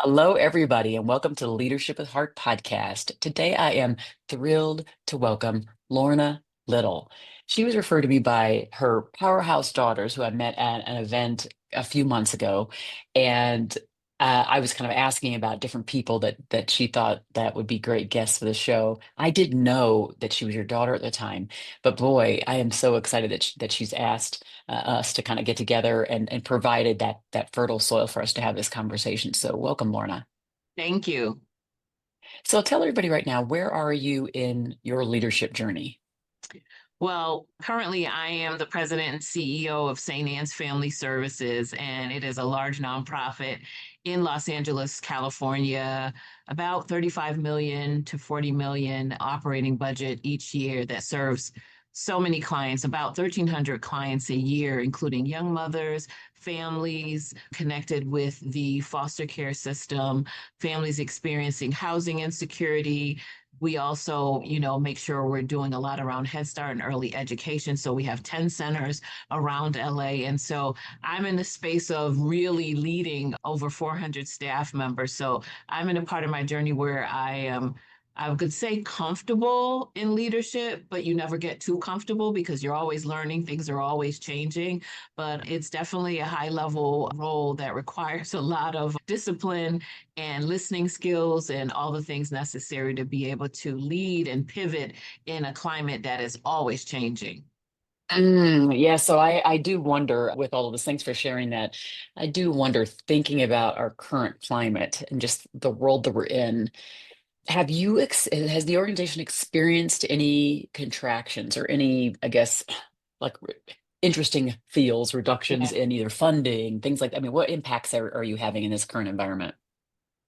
Hello, everybody, and welcome to the Leadership with Heart podcast. Today, I am thrilled to welcome Lorna Little. She was referred to me by her powerhouse daughters, who I met at an event a few months ago, and I was kind of asking about different people that she thought that would be great guests for the show. I didn't know that she was your daughter at the time, but boy, I am so excited that she's asked us to kind of get together and provided that fertile soil for us to have this conversation. So welcome, Lorna. Thank you. So tell everybody right now, where are you in your leadership journey? Well, currently I am the president and CEO of St. Anne's Family Services, and it is a large nonprofit in Los Angeles, California, about 35 million to 40 million operating budget each year that serves so many clients, about 1,300 clients a year, including young mothers, families connected with the foster care system, families experiencing housing insecurity. We also, make sure we're doing a lot around Head Start and early education. So we have 10 centers around LA. And so I'm in the space of really leading over 400 staff members. So I'm in a part of my journey where I could say comfortable in leadership, but you never get too comfortable because you're always learning, things are always changing. But it's definitely a high level role that requires a lot of discipline and listening skills and all the things necessary to be able to lead and pivot in a climate that is always changing. Yeah, so I do wonder with all of this, thanks for sharing that. I do wonder, thinking about our current climate and just the world that we're in, has the organization experienced any contractions or any, I guess, like interesting feels, reductions Yeah. in either funding, things like that? I mean, what impacts are you having in this current environment?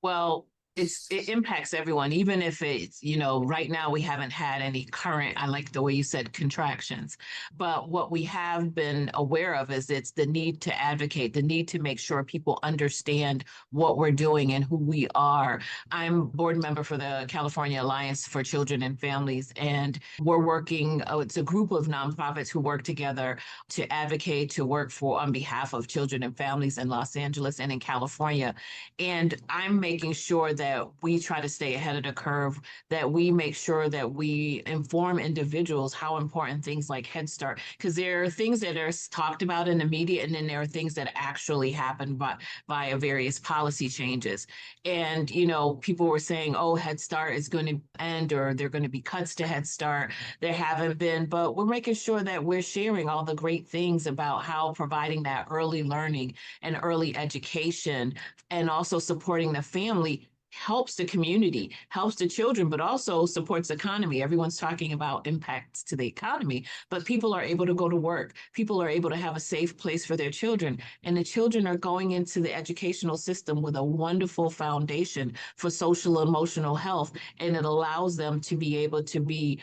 Well, it impacts everyone, even if it's, right now we haven't had any current, I like the way you said contractions. But what we have been aware of is it's the need to advocate, the need to make sure people understand what we're doing and who we are. I'm board member for the California Alliance for Children and Families, and we're working, it's a group of nonprofits who work together to advocate, to work for on behalf of children and families in Los Angeles and in California. And I'm making sure that we try to stay ahead of the curve, that we make sure that we inform individuals how important things like Head Start, because there are things that are talked about in the media, and then there are things that actually happen via various policy changes. And, people were saying, oh, Head Start is going to end or there are going to be cuts to Head Start. There haven't been, but we're making sure that we're sharing all the great things about how providing that early learning and early education and also supporting the family helps the community, helps the children, but also supports the economy. Everyone's talking about impacts to the economy, but people are able to go to work. People are able to have a safe place for their children. And the children are going into the educational system with a wonderful foundation for social and emotional health. And it allows them to be able to be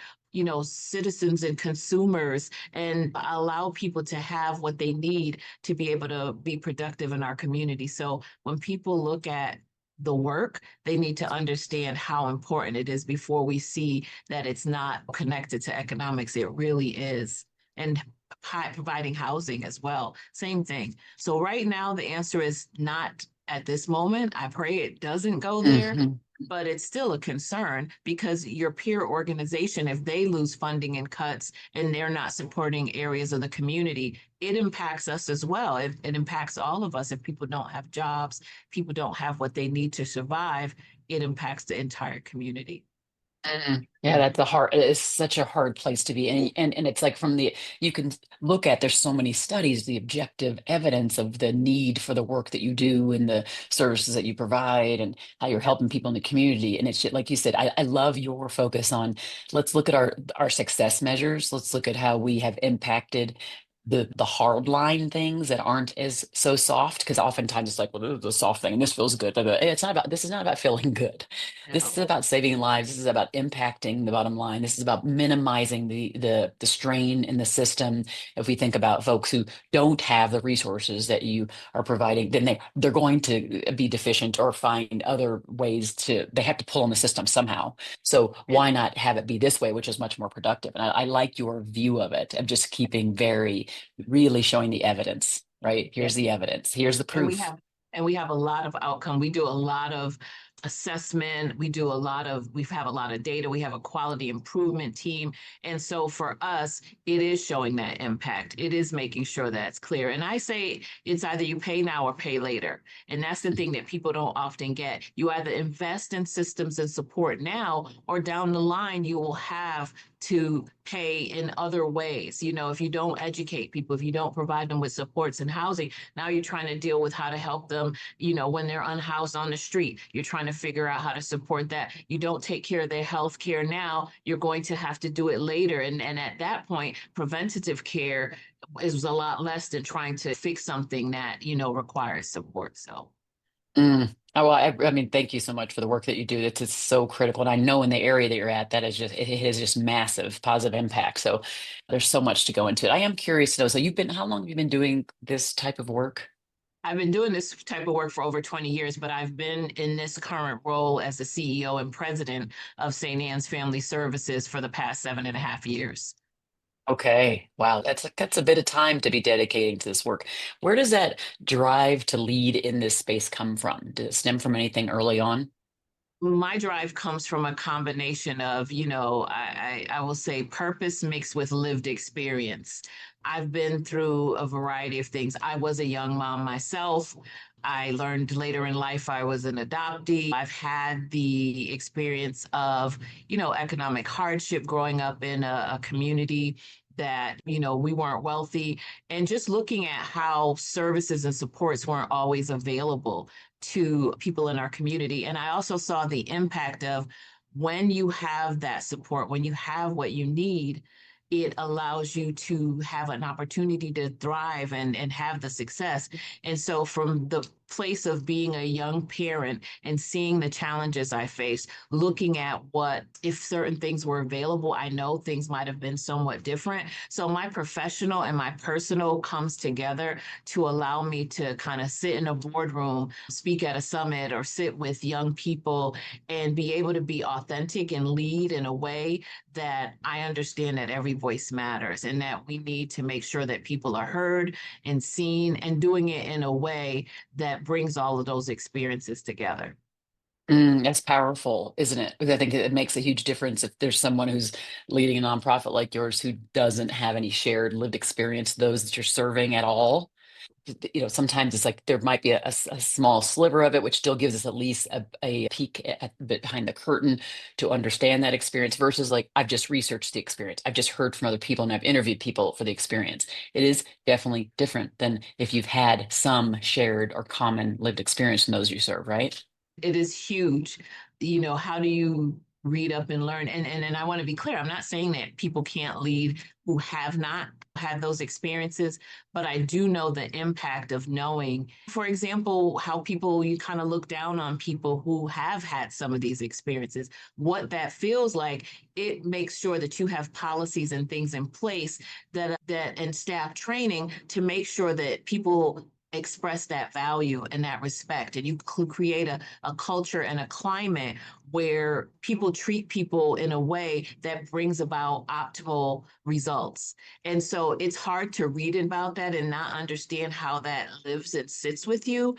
citizens and consumers and allow people to have what they need to be able to be productive in our community. So when people look at the work, they need to understand how important it is before we see that it's not connected to economics. It really is. And providing housing as well, same thing. So right now, the answer is not at this moment. I pray it doesn't go there, Hmm. but it's still a concern because your peer organization, if they lose funding and cuts and they're not supporting areas of the community, it impacts us as well. It impacts all of us. If people don't have jobs, people don't have what they need to survive, it impacts the entire community. Yeah, that's a hard, it's such a hard place to be. And it's like you can look at, there's so many studies, the objective evidence of the need for the work that you do and the services that you provide and how you're Yeah. helping people in the community. And it's like you said, I love your focus on, let's look at our success measures. Let's look at how we have impacted the hard line things that aren't as so soft, because oftentimes it's like, well, this is a soft thing and this feels good, but it's not about, this is not about feeling good. This is No. about saving lives. This is about impacting the bottom line. This is about minimizing the strain in the system. If we think about folks who don't have the resources that you are providing, then they're going to be deficient or find other ways to, they have to pull on the system somehow. So Yeah. why not have it be this way, which is much more productive? And I like your view of it, of just keeping really showing the evidence, right? Yeah. Here's the evidence. Here's the And we proof. have And we have a lot of outcome. We do a lot of assessment. We have a lot of data. We have a quality improvement team. And so for us, it is showing that impact. It is making sure that it's clear. And I say it's either you pay now or pay later. And that's the thing that people don't often get. You either invest in systems and support now, or down the line, you will have to pay in other ways. If you don't educate people, if you don't provide them with supports and housing, now you're trying to deal with how to help them, when they're unhoused on the street. You're trying to figure out how to support that. You don't take care of their health care now, you're going to have to do it later. And at that point, preventative care is a lot less than trying to fix something that, requires support. So Oh, well, I mean, thank you so much for the work that you do. It's so critical. And I know in the area that you're at, that is it is just massive positive impact. So there's so much to go into it. I am curious to know, so how long have you been doing this type of work? I've been doing this type of work for over 20 years, but I've been in this current role as the CEO and president of St. Anne's Family Services for the past 7.5 years. Okay. Wow. That's a bit of time to be dedicating to this work. Where does that drive to lead in this space come from? Did it stem from anything early on? My drive comes from a combination of, I will say purpose mixed with lived experience. I've been through a variety of things. I was a young mom myself. I learned later in life I was an adoptee. I've had the experience of, economic hardship growing up in a community that, we weren't wealthy, and just looking at how services and supports weren't always available to people in our community. And I also saw the impact of when you have that support, when you have what you need, it allows you to have an opportunity to thrive and have the success. And so, from the place of being a young parent and seeing the challenges I faced, looking at what if certain things were available, I know things might have been somewhat different. So, my professional and my personal comes together to allow me to kind of sit in a boardroom, speak at a summit, or sit with young people and be able to be authentic and lead in a way that I understand that every voice matters and that we need to make sure that people are heard and seen, and doing it in a way that brings all of those experiences together. That's powerful, isn't it? Because I think it makes a huge difference if there's someone who's leading a nonprofit like yours who doesn't have any shared lived experience, those that you're serving at all. Sometimes it's like there might be a small sliver of it, which still gives us at least a peek at behind the curtain to understand that experience versus like I've just researched the experience. I've just heard from other people and I've interviewed people for the experience. It is definitely different than if you've had some shared or common lived experience in those you serve, right? It is huge. How do you read up and learn? And I want to be clear, I'm not saying that people can't lead who have not had those experiences, but I do know the impact of knowing, for example, how people you kind of look down on people who have had some of these experiences, what that feels like. It makes sure that you have policies and things in place that and staff training to make sure that people express that value and that respect, and you create a culture and a climate where people treat people in a way that brings about optimal results. And so it's hard to read about that and not understand how that lives and sits with you.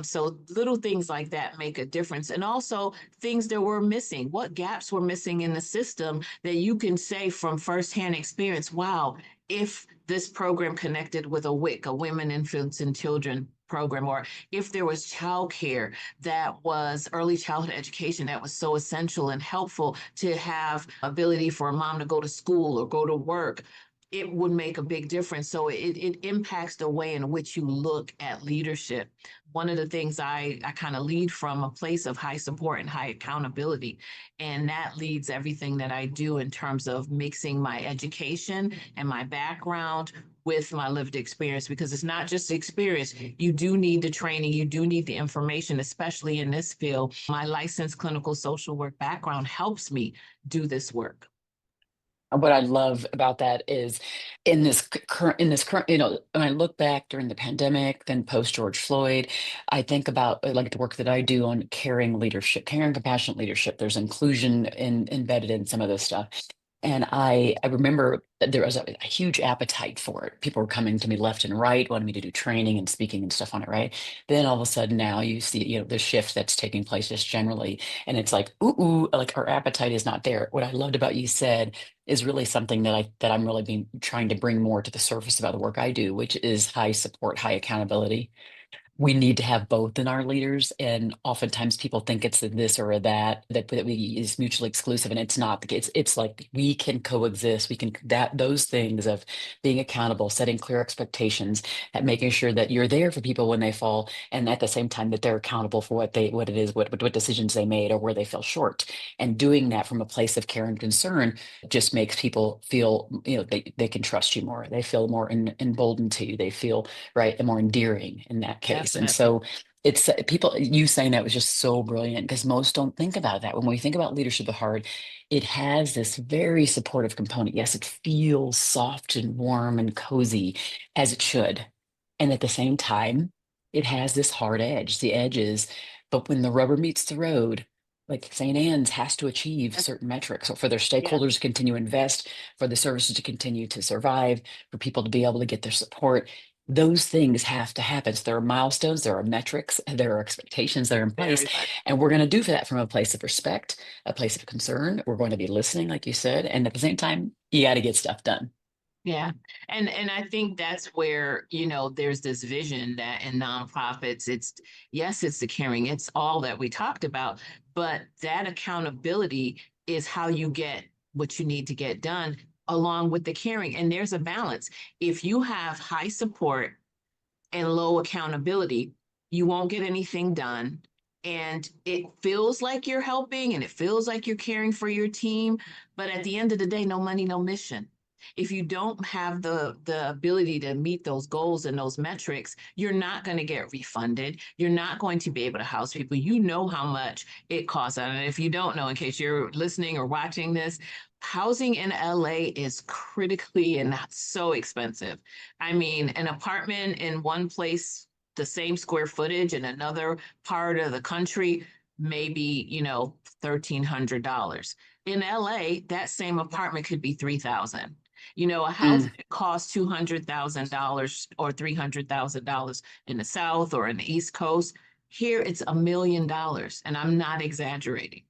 So little things like that make a difference. And also things that were missing, what gaps were missing in the system that you can say from firsthand experience, wow, if this program connected with a WIC, a Women, Infants, and Children program, or if there was childcare that was early childhood education that was so essential and helpful to have ability for a mom to go to school or go to work, it would make a big difference. So it impacts the way in which you look at leadership. One of the things I kind of lead from a place of high support and high accountability. And that leads everything that I do in terms of mixing my education and my background with my lived experience, because it's not just the experience. You do need the training, you do need the information, especially in this field. My licensed clinical social work background helps me do this work. What I love about that is in this current, when I look back during the pandemic, then post George Floyd, I think about like the work that I do on caring leadership, caring compassionate leadership. There's inclusion embedded in some of this stuff. And I remember that there was a huge appetite for it. People were coming to me left and right, wanting me to do training and speaking and stuff on it, right? Then all of a sudden now you see, the shift that's taking place just generally. And it's like, like our appetite is not there. What I loved about you said is really something that I'm really being trying to bring more to the surface about the work I do, which is high support, high accountability. We need to have both in our leaders, and oftentimes people think it's a this or a that we is mutually exclusive, and it's not. It's like we can coexist. We can that those things of being accountable, setting clear expectations, and making sure that you're there for people when they fall, and at the same time that they're accountable for what it is, what decisions they made or where they fell short, and doing that from a place of care and concern just makes people feel, they can trust you more. They feel more emboldened to you. They feel right, and more endearing in that case. And Definitely. so it's people, you saying that was just so brilliant because most don't think about that. When we think about leadership at heart, it has this very supportive component. Yes, it feels soft and warm and cozy as it should. And at the same time, it has this hard edge. The edge is, but when the rubber meets the road, like St. Anne's has to achieve certain metrics for their Yeah, stakeholders to continue to invest, for the services to continue to survive, for people to be able to get their support. Those things have to happen. So there are milestones, there are metrics, there are expectations that are in place. very much. And we're going to do for that from a place of respect, a place of concern. We're going to be listening, like you said. And at the same time, you got to get stuff done. Yeah. And I think that's where, there's this vision that in nonprofits, it's yes, it's the caring, it's all that we talked about, but that accountability is how you get what you need to get done along with the caring. And there's a balance. If you have high support and low accountability, you won't get anything done. And it feels like you're helping and it feels like you're caring for your team. But at the end of the day, no money, no mission. If you don't have the ability to meet those goals and those metrics, you're not going to get refunded. You're not going to be able to house people. You know how much it costs. And if you don't know, in case you're listening or watching this, housing in LA is critically and so expensive. I mean, an apartment in one place, the same square footage in another part of the country, maybe, $1,300. In LA, that same apartment could be 3,000. A house Mm. that costs $200,000 or $300,000 in the South or in the East Coast. Here it's $1 million. And I'm not exaggerating.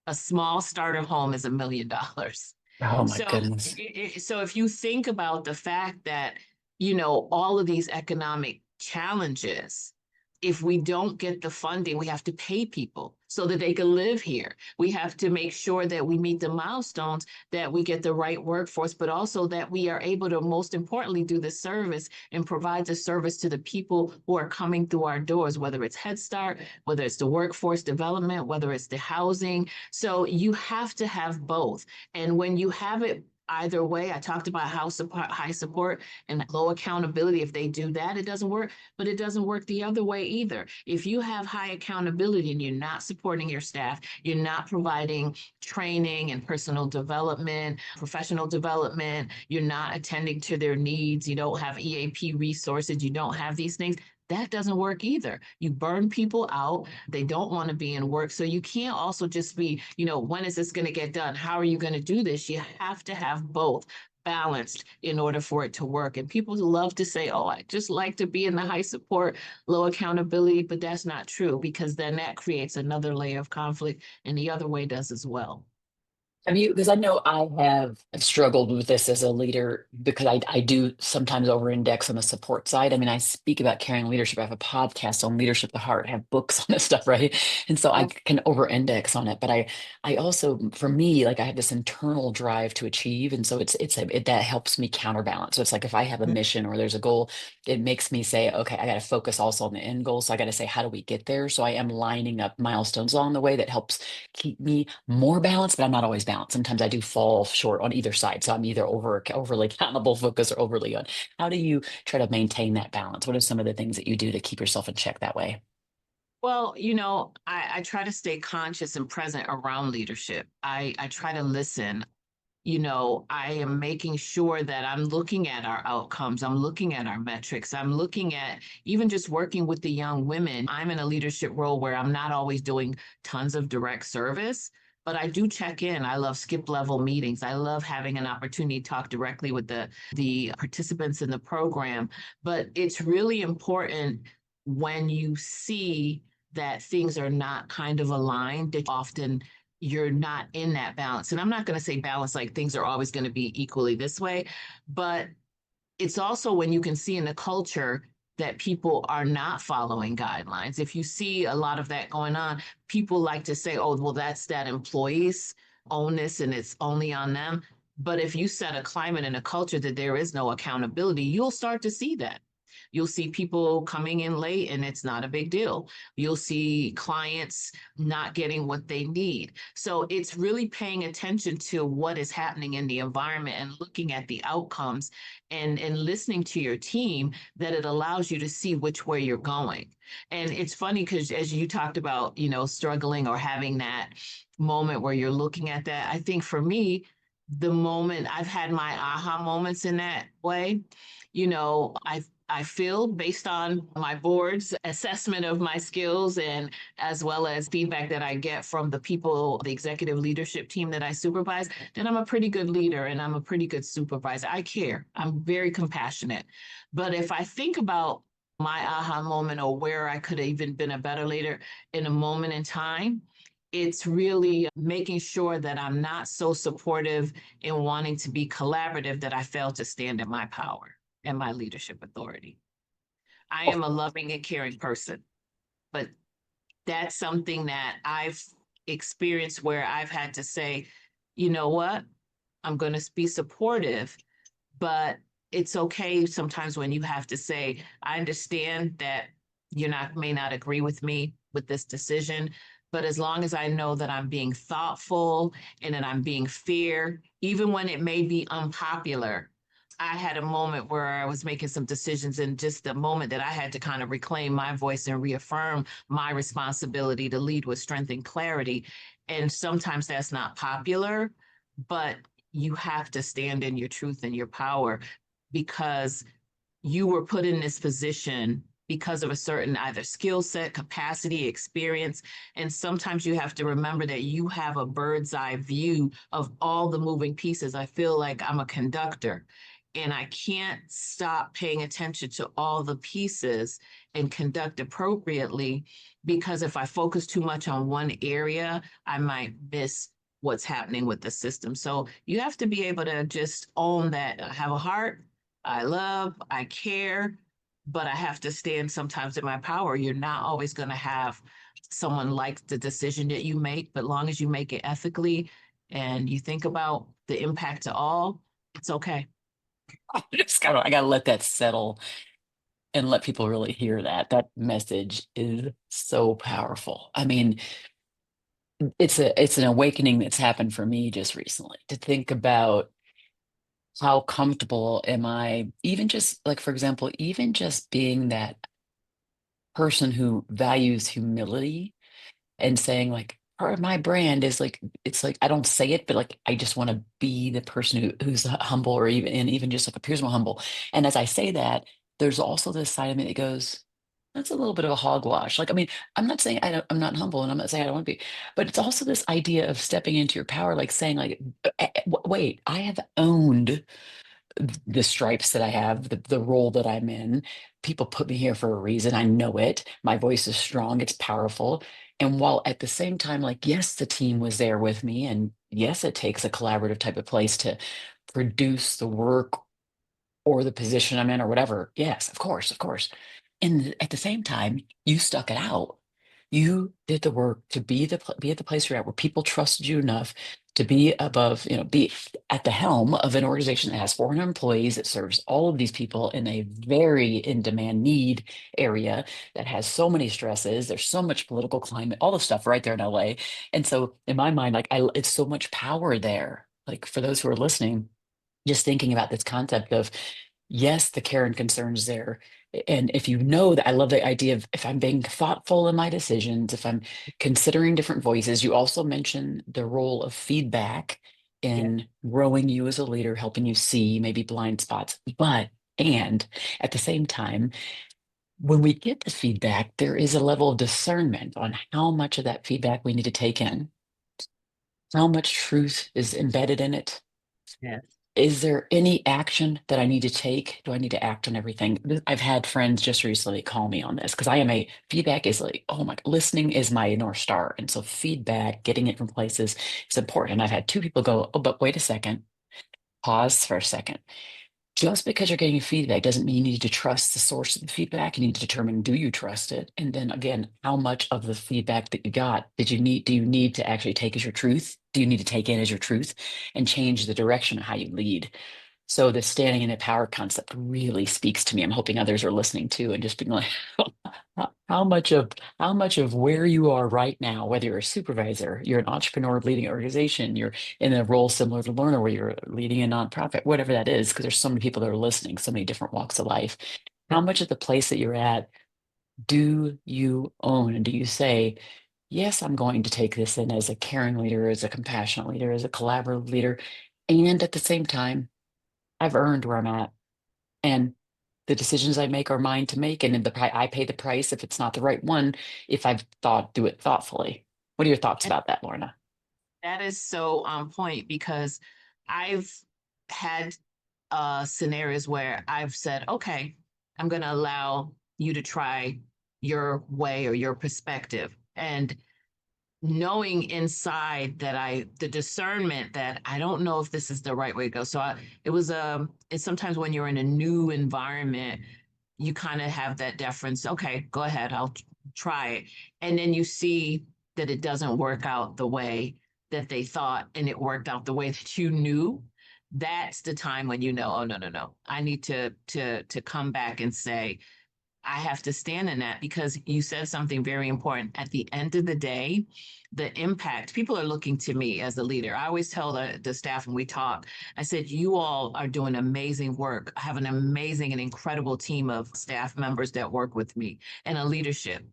A small starter home is $1 million. Oh my So, goodness. so if you think about the fact that, all of these economic challenges, if we don't get the funding, we have to pay people so that they can live here. We have to make sure that we meet the milestones, that we get the right workforce, but also that we are able to, most importantly, do the service and provide the service to the people who are coming through our doors, whether it's Head Start, whether it's the workforce development, whether it's the housing. So you have to have both. And when you have it either way, I talked about high support and low accountability. If they do that, it doesn't work, but it doesn't work the other way either. If you have high accountability and you're not supporting your staff, you're not providing training and personal development, professional development, you're not attending to their needs, you don't have EAP resources, you don't have these things, that doesn't work either. You burn people out. They don't want to be in work. So you can't also just be, when is this going to get done? How are you going to do this? You have to have both balanced in order for it to work. And people love to say, oh, I just like to be in the high support, low accountability, but that's not true because then that creates another layer of conflict and the other way does as well. Have you, because I know I have struggled with this as a leader because I do sometimes over index on the support side. I mean, I speak about caring leadership. I have a podcast on leadership at the heart, I have books on this stuff, right? And so I Yeah. can over index on it. But I also, for me, like I have this internal drive to achieve. And so that helps me counterbalance. So it's like if I have a mission or there's a goal, it makes me say, okay, I got to focus also on the end goal. So I got to say, how do we get there? So I am lining up milestones along the way that helps keep me more balanced, but I'm not always balanced. Sometimes I do fall short on either side. So I'm either overly accountable focus or overly on. How do you try to maintain that balance? What are some of the things that you do to keep yourself in check that way? Well, I try to stay conscious and present around leadership. I try to listen. I am making sure that I'm looking at our outcomes. I'm looking at our metrics. I'm looking at even just working with the young women. I'm in a leadership role where I'm not always doing tons of direct service, but I do check in. I love skip level meetings. I love having an opportunity to talk directly with the participants in the program. But it's really important when you see that things are not kind of aligned, that often you're not in that balance. And I'm not going to say balance like things are always going to be equally this way, but it's also when you can see in the culture that people are not following guidelines. If you see a lot of that going on, people like to say, oh, well, that's that employee's onus and it's only on them. But if you set a climate and a culture that there is no accountability, you'll start to see that. You'll see people coming in late and it's not a big deal. You'll see clients not getting what they need. So it's really paying attention to what is happening in the environment and looking at the outcomes and listening to your team, that it allows you to see which way you're going. And it's funny because as you talked about, struggling or having that moment where you're looking at that, I think for me, the moment I've had my aha moments in that way, I feel based on my board's assessment of my skills and as well as feedback that I get from the people, the executive leadership team that I supervise, that I'm a pretty good leader and I'm a pretty good supervisor. I care. I'm very compassionate. But if I think about my aha moment or where I could have even been a better leader in a moment in time, it's really making sure that I'm not so supportive and wanting to be collaborative that I fail to stand in my power and my leadership authority. I Oh, am a loving and caring person, but that's something that I've experienced where I've had to say, you know what? I'm going to be supportive, but it's okay sometimes when you have to say, I understand that may not agree with me with this decision, but as long as I know that I'm being thoughtful and that I'm being fair, even when it may be unpopular. I had a moment where I was making some decisions, and just the moment that I had to kind of reclaim my voice and reaffirm my responsibility to lead with strength and clarity. And sometimes that's not popular, but you have to stand in your truth and your power, because you were put in this position because of a certain either skill set, capacity, experience. And sometimes you have to remember that you have a bird's eye view of all the moving pieces. I feel like I'm a conductor and I can't stop paying attention to all the pieces and conduct appropriately, because if I focus too much on one area, I might miss what's happening with the system. So you have to be able to just own that. I have a heart, I love, I care, but I have to stand sometimes in my power. You're not always going to have someone like the decision that you make, but long as you make it ethically and you think about the impact to all, it's okay. I gotta let that settle and let people really hear that. That message is so powerful. I mean, it's an awakening that's happened for me just recently to think about how comfortable am I, even just like, for example, even just being that person who values humility and saying like part of my brand is like it's like I don't say it, but like I just want to be the person who's humble, or even and even just like appears more humble. And as I say that, there's also this side of me that goes, that's a little bit of a hogwash. Like, I mean, I'm not saying I'm not humble, and I'm not saying I don't want to be, but it's also this idea of stepping into your power, like saying like, wait, I have owned the stripes that I have, the role that I'm in. People put me here for a reason. I know it. My voice is strong, it's powerful. And while at the same time, like, yes, the team was there with me, and yes, it takes a collaborative type of place to produce the work or the position I'm in or whatever. Yes, of course, of course. And at the same time, you stuck it out. You did the work to be at the place you're at where people trusted you enough to be above, be at the helm of an organization that has 400 employees that serves all of these people in a very in-demand need area that has so many stresses. There's so much political climate, all the stuff right there in LA. And so in my mind, like it's so much power there. Like for those who are listening, just thinking about this concept of yes, the care and concern is there. And if you know that, I love the idea of if I'm being thoughtful in my decisions, if I'm considering different voices. You also mentioned the role of feedback Yeah. in growing you as a leader, helping you see maybe blind spots. And at the same time, when we get the feedback, there is a level of discernment on how much of that feedback we need to take in. how much truth is embedded in it? Yes. Is there any action that I need to take? Do I need to act on everything? I've had friends just recently call me on this because I am a feedback is like, oh my, listening is my North Star. And so feedback, getting it from places is important. And I've had two people go, oh, but wait a second, pause for a second. Just because you're getting feedback doesn't mean you need to trust the source of the feedback. You need to determine, do you trust it? And then again, how much of the feedback that you got do you need to actually take as your truth? Do you need to take in as your truth and change the direction of how you lead? So the standing in the power concept really speaks to me. I'm hoping others are listening too and just being like, how much of where you are right now, whether you're a supervisor, you're an entrepreneur leading an organization, you're in a role similar to Lorna where you're leading a nonprofit, whatever that is, because there's so many people that are listening, so many different walks of life. How much of the place that you're at do you own? And do you say, yes, I'm going to take this in as a caring leader, as a compassionate leader, as a collaborative leader, and at the same time, I've earned where I'm at, and the decisions I make are mine to make, and I pay the price if it's not the right one, if I've thought do it thoughtfully. What are your thoughts And about that, Lorna? that is so on point because I've had scenarios where I've said, okay, I'm going to allow you to try your way or your perspective. And knowing inside that the discernment that I don't know if this is the right way to go. So it was it's sometimes when you're in a new environment, you kind of have that deference. Okay, go ahead, I'll try it. And then you see that it doesn't work out the way that they thought, and it worked out the way that you knew. That's the time when you know, oh no, no, no. I need to come back and say, I have to stand in that because you said something very important. At the end of the day, the impact, people are looking to me as a leader. I always tell the staff when we talk, I said, you all are doing amazing work. I have an amazing and incredible team of staff members that work with me and a leadership.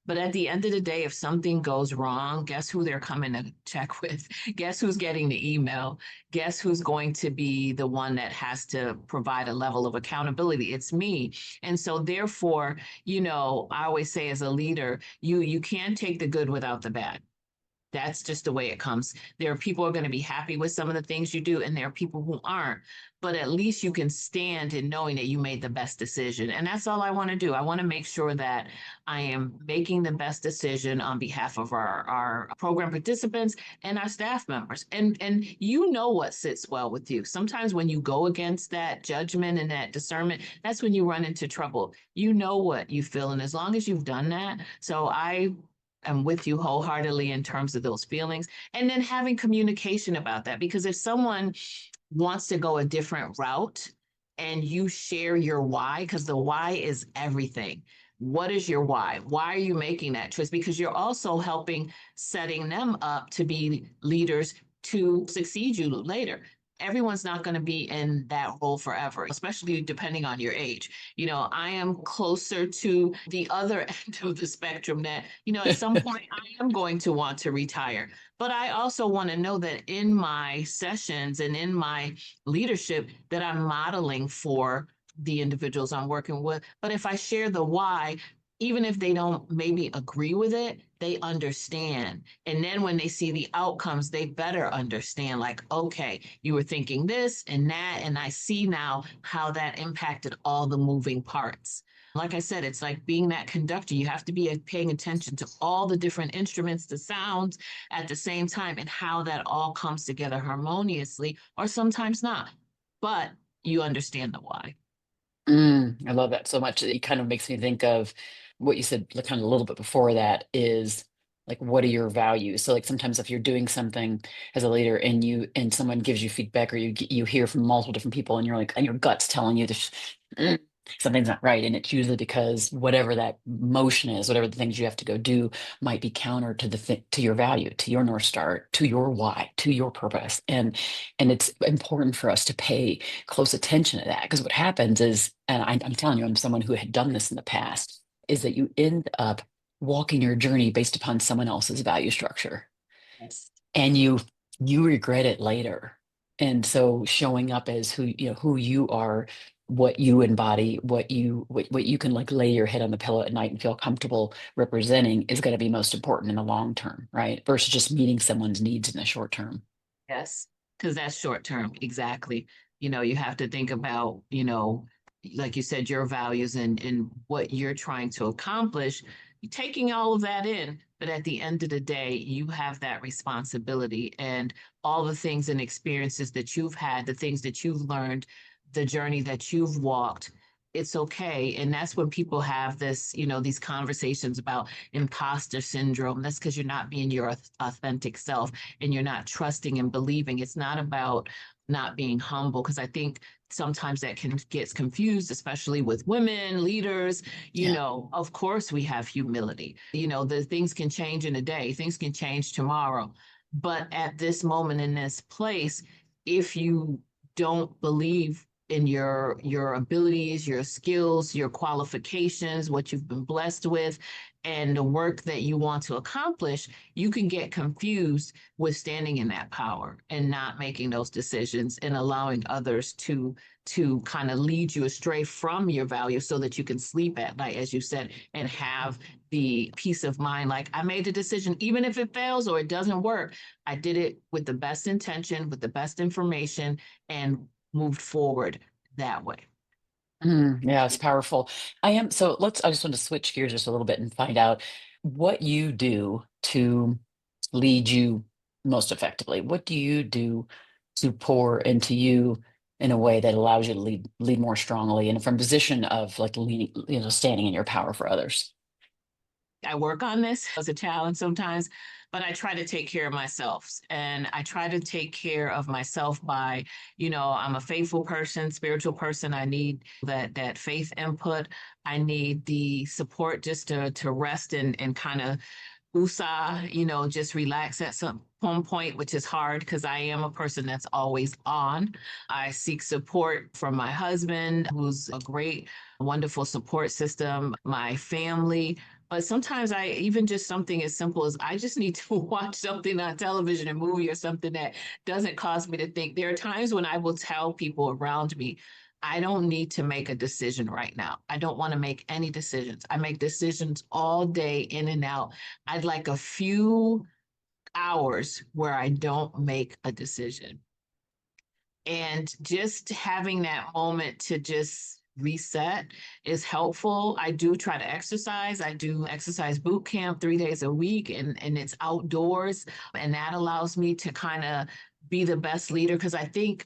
But at the end of the day, if something goes wrong, guess who they're coming to check with? Guess who's getting the email? Guess who's going to be the one that has to provide a level of accountability? It's me. And so therefore, I always say as a leader, you can take the good without the bad. That's just the way it comes. There are people who are going to be happy with some of the things you do, and there are people who aren't. But at least you can stand in knowing that you made the best decision. And that's all I want to do. I want to make sure that I am making the best decision on behalf of our program participants and our staff members. And you know what sits well with you. Sometimes when you go against that judgment and that discernment, that's when you run into trouble. You know what you feel. And as long as you've done that, so I'm with you wholeheartedly in terms of those feelings. And then having communication about that. Because if someone wants to go a different route and you share your why, because the why is everything. What is your why? Why are you making that choice? Because you're also helping setting them up to be leaders to succeed you later. Everyone's not going to be in that role forever, especially depending on your age. I am closer to the other end of the spectrum that, at some point I am going to want to retire. But I also want to know that in my sessions and in my leadership that I'm modeling for the individuals I'm working with. But if I share the why, even if they don't maybe agree with it, they understand. And then when they see the outcomes, they better understand like, okay, you were thinking this and that, and I see now how that impacted all the moving parts. Like I said, it's like being that conductor. You have to be paying attention to all the different instruments, the sounds at the same time, and how that all comes together harmoniously, or sometimes not. But you understand the why. I love that so much. It kind of makes me think of what you said, like, kind of a little bit before that is like, what are your values? So, like, sometimes if you're doing something as a leader and someone gives you feedback or you hear from multiple different people and you're like, and your gut's telling you this, mm, something's not right. And it's usually because whatever that motion is, whatever the things you have to go do might be counter to to your value, to your North Star, to your why, to your purpose. And it's important for us to pay close attention to that because what happens is, and I'm telling you, I'm someone who had done this in the past, is that you end up walking your journey based upon someone else's value structure, Yes. and you regret it later. And so showing up as who you are what you embody, what you can like lay your head on the pillow at night and feel comfortable representing is going to be most important in the long term, right? Versus just meeting someone's needs in the short term. Yes, because that's short term. Exactly. You have to think about, like you said, your values and what you're trying to accomplish, taking all of that in. But at the end of the day, you have that responsibility and all the things and experiences that you've had, the things that you've learned, the journey that you've walked. It's okay. And that's when people have this, these conversations about imposter syndrome. That's because you're not being your authentic self and you're not trusting and believing. It's not about not being humble, because I think sometimes that can gets confused, especially with women leaders. Yeah. Of course we have humility. The things can change in a day, things can change tomorrow. But at this moment in this place, if you don't believe in your abilities, your skills, your qualifications, what you've been blessed with, and the work that you want to accomplish, you can get confused with standing in that power and not making those decisions and allowing others to kind of lead you astray from your values so that you can sleep at night, as you said, and have the peace of mind. Like, I made the decision, even if it fails or it doesn't work, I did it with the best intention, with the best information, and moved forward that way. Yeah, it's powerful. I just want to switch gears just a little bit and find out what you do to lead you most effectively. What do you do to pour into you in a way that allows you to lead more strongly and from a position of like leading, standing in your power for others? I work on this as a challenge sometimes, but I try to take care of myself. And I try to take care of myself by, I'm a faithful person, spiritual person. I need that faith input. I need the support just to rest and kind of USA, just relax at some point, which is hard because I am a person that's always on. I seek support from my husband, who's a great, wonderful support system, my family. But sometimes I even just something as simple as I just need to watch something on television, a movie or something that doesn't cause me to think. There are times when I will tell people around me, I don't need to make a decision right now. I don't want to make any decisions. I make decisions all day in and out. I'd like a few hours where I don't make a decision. And just having that moment to just reset is helpful. I do try to exercise. I do exercise boot camp 3 days a week, and it's outdoors. And that allows me to kind of be the best leader, because I think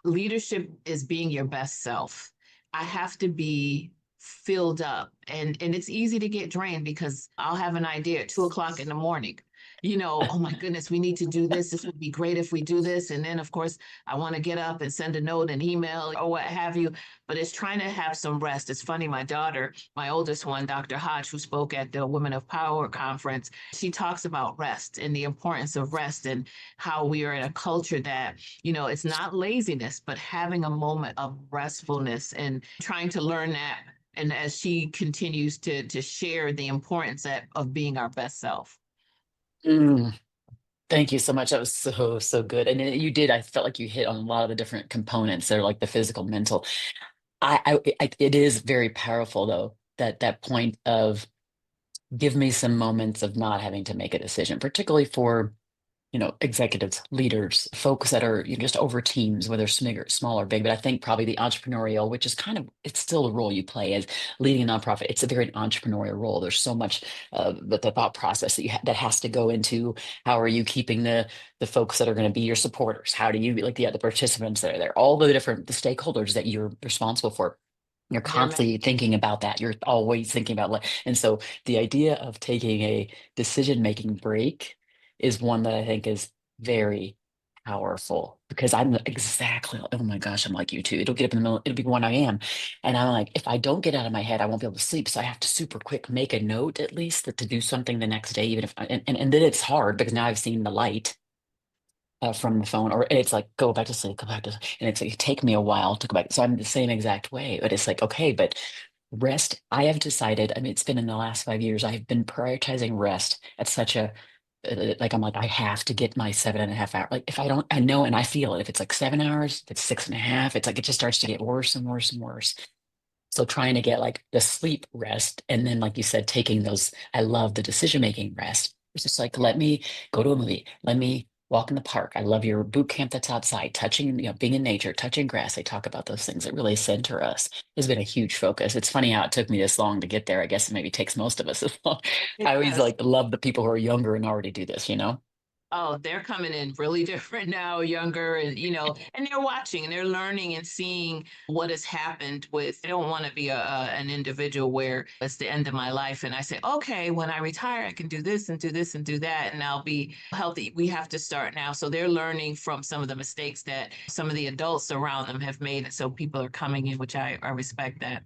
leadership is being your best self. I have to be filled up, and it's easy to get drained because I'll have an idea at 2 o'clock in the morning. Oh my goodness, we need to do this. This would be great if we do this. And then, of course, I want to get up and send a note, an email, or what have you. But it's trying to have some rest. It's funny, my daughter, my oldest one, Dr. Hodge, who spoke at the Women of Power conference, she talks about rest and the importance of rest and how we are in a culture that it's not laziness, but having a moment of restfulness and trying to learn that. And as she continues to share the importance of being our best self. Mm, thank you so much. That was so good. And you did, I felt like you hit on a lot of the different components. They're like the physical, mental. It is very powerful though, that point of give me some moments of not having to make a decision, particularly for executives, leaders, folks that are just over teams, whether small or big. But I think probably the entrepreneurial, which is it's still a role you play as leading a nonprofit. It's a very entrepreneurial role. There's so much the thought process that has to go into how are you keeping the folks that are going to be your supporters? How do you like the other participants that are there? All the stakeholders that you're responsible for. You're They're constantly thinking about that. You're always thinking about like, and so the idea of taking a decision-making break is one that I think is very powerful because I'm exactly, oh my gosh, I'm like you too. It'll get up in the middle, it'll be 1 a.m. And I'm like, if I don't get out of my head, I won't be able to sleep. So I have to super quick make a note at least that to do something the next day, even if, and then it's hard because now I've seen the light from the phone, or it's like, go back to sleep, go back to sleep. And it's like, take me a while to go back. So I'm the same exact way, but it's like, okay, but rest, I have decided, I mean, it's been in the last 5 years, I've been prioritizing rest at such a Like I'm like, I have to get my 7.5 hours. Like if I don't, I know and I feel it. If it's like 7 hours, if it's 6.5, it's like it just starts to get worse and worse and worse. So trying to get like the sleep rest and then like you said, taking those, I love the decision making rest. It's just like let me go to a movie, let me walk in the park. I love your boot camp that's outside, touching, being in nature, touching grass. They talk about those things that really center us. Has been a huge focus. It's funny how it took me this long to get there. I guess it maybe takes most of us as long. I It always does. like love the people who are younger and already do this, you know? Oh, they're coming in really different now, younger, and and they're watching and they're learning and seeing what has happened with. I don't want to be an individual where it's the end of my life and I say, okay, when I retire, I can do this and do this and do that, and I'll be healthy. We have to start now. So they're learning from some of the mistakes that some of the adults around them have made. And so people are coming in, which I respect that.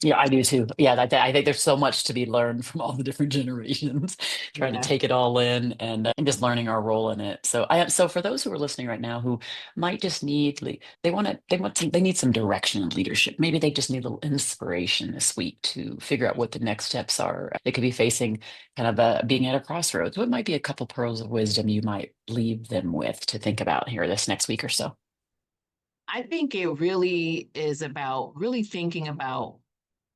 Yeah, I do too. Yeah, I think there's so much to be learned from all the different generations, trying to Yeah. take it all in and just learning our role in it. So so for those who are listening right now who might just need they need some direction and leadership. Maybe they just need a little inspiration this week to figure out what the next steps are. They could be facing kind of being at a crossroads. What might be a couple pearls of wisdom you might leave them with to think about here this next week or so? I think it really is about really thinking about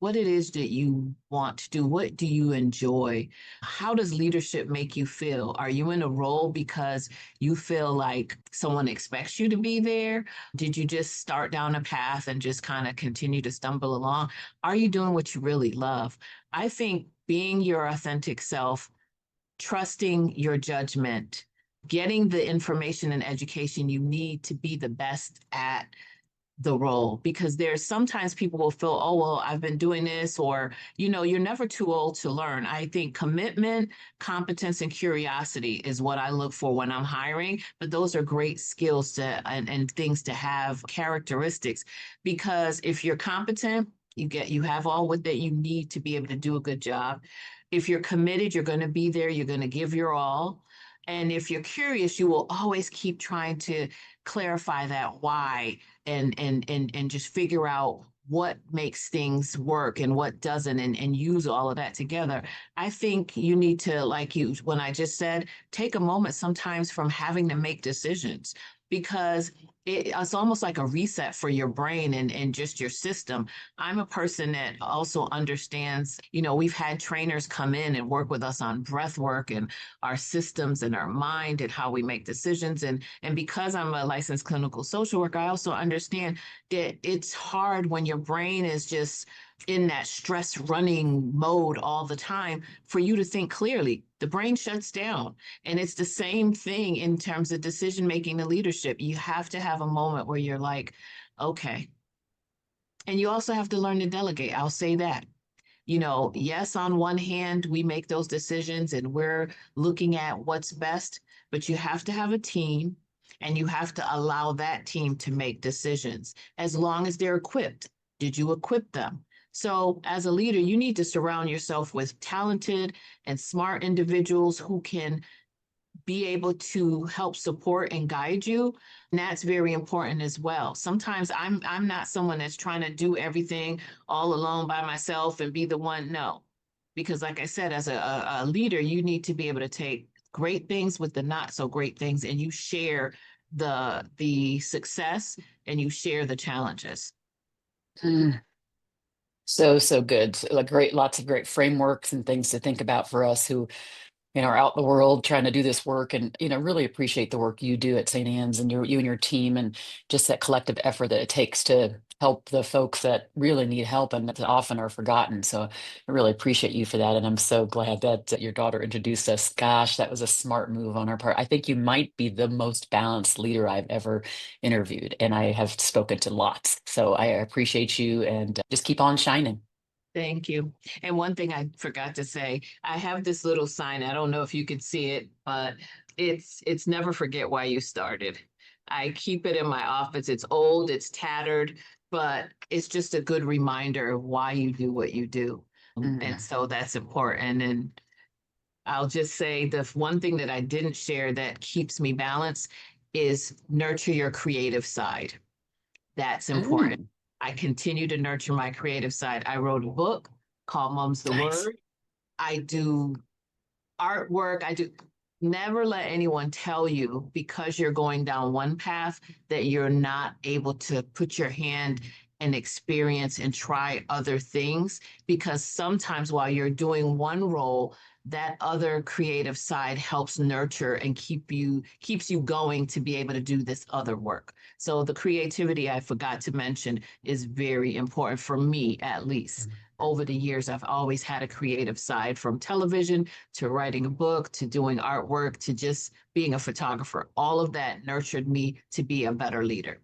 what it is that you want to do. What do you enjoy? How does leadership make you feel? Are you in a role because you feel like someone expects you to be there? Did you just start down a path and just kind of continue to stumble along? Are you doing what you really love? I think being your authentic self, trusting your judgment, getting the information and education you need to be the best at the role, because there's sometimes people will feel, oh well, I've been doing this, or you're never too old to learn. I think commitment, competence, and curiosity is what I look for when I'm hiring, but those are great skills to and things to have, characteristics, because if you're competent, you have all what that you need to be able to do a good job. If you're committed, you're going to be there, you're going to give your all. And if you're curious, you will always keep trying to clarify that why, and just figure out what makes things work and what doesn't, and use all of that together. I think you need to, like you, when I just said, take a moment sometimes from having to make decisions, because it's almost like a reset for your brain and just your system. I'm a person that also understands, we've had trainers come in and work with us on breath work and our systems and our mind and how we make decisions. And because I'm a licensed clinical social worker, I also understand that it's hard when your brain is just in that stress running mode all the time for you to think clearly. The brain shuts down. And it's the same thing in terms of decision making and leadership. You have to have a moment where you're like, okay. And you also have to learn to delegate. I'll say that. Yes, on one hand, we make those decisions and we're looking at what's best, but you have to have a team and you have to allow that team to make decisions as long as they're equipped. Did you equip them? So, as a leader, you need to surround yourself with talented and smart individuals who can be able to help support and guide you. And that's very important as well. Sometimes I'm not someone that's trying to do everything all alone by myself and be the one. No, because like I said, as a leader, you need to be able to take great things with the not so great things, and you share the success and you share the challenges. Mm, so good. Like great, lots of great frameworks and things to think about for us who are out in the world trying to do this work and really appreciate the work you do at St. Anne's and you and your team and just that collective effort that it takes to help the folks that really need help and that often are forgotten. So I really appreciate you for that. And I'm so glad that your daughter introduced us. Gosh, that was a smart move on our part. I think you might be the most balanced leader I've ever interviewed, and I have spoken to lots. So I appreciate you and just keep on shining. Thank you. And one thing I forgot to say, I have this little sign. I don't know if you can see it, but it's never forget why you started. I keep it in my office. It's old, it's tattered, but it's just a good reminder of why you do what you do. And Mm. so that's important. And I'll just say the one thing that I didn't share that keeps me balanced is nurture your creative side. That's important. Mm. I continue to nurture my creative side. I wrote a book called Mum's the Nice. Word. I do artwork. I do Never let anyone tell you because you're going down one path that you're not able to put your hand and experience and try other things. Because sometimes while you're doing one role, that other creative side helps nurture and keeps you going to be able to do this other work. So the creativity I forgot to mention is very important for me, at least. Over the years, I've always had a creative side, from television to writing a book to doing artwork to just being a photographer. All of that nurtured me to be a better leader.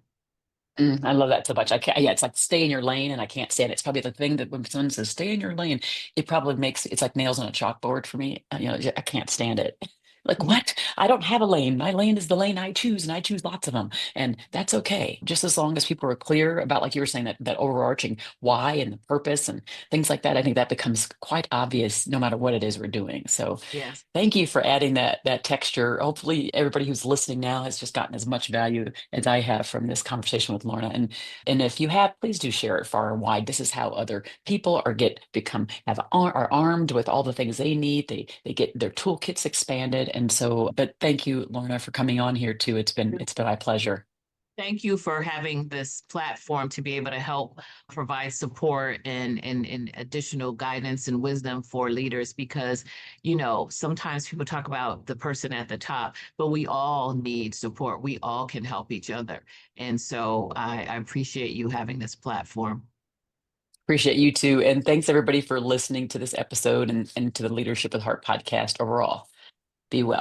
I love that so much. I can't, yeah, it's like stay in your lane, and I can't stand it. It's probably the thing that when someone says stay in your lane, it probably makes it's like nails on a chalkboard for me. I can't stand it. Like, what? I don't have a lane. My lane is the lane I choose, and I choose lots of them. And that's okay. Just as long as people are clear about, like you were saying, that overarching why and the purpose and things like that, I think that becomes quite obvious no matter what it is we're doing. So Yes. thank you for adding that texture. Hopefully everybody who's listening now has just gotten as much value as I have from this conversation with Lorna. And if you have, please do share it far and wide. This is how other people are armed with all the things they need. They get their toolkits expanded. And so, but thank you, Lorna, for coming on here too. It's been my pleasure. Thank you for having this platform to be able to help provide support and additional guidance and wisdom for leaders, because, sometimes people talk about the person at the top, but we all need support. We all can help each other. And so I appreciate you having this platform. Appreciate you too. And thanks everybody for listening to this episode and to the Leadership with Heart podcast overall. Be well.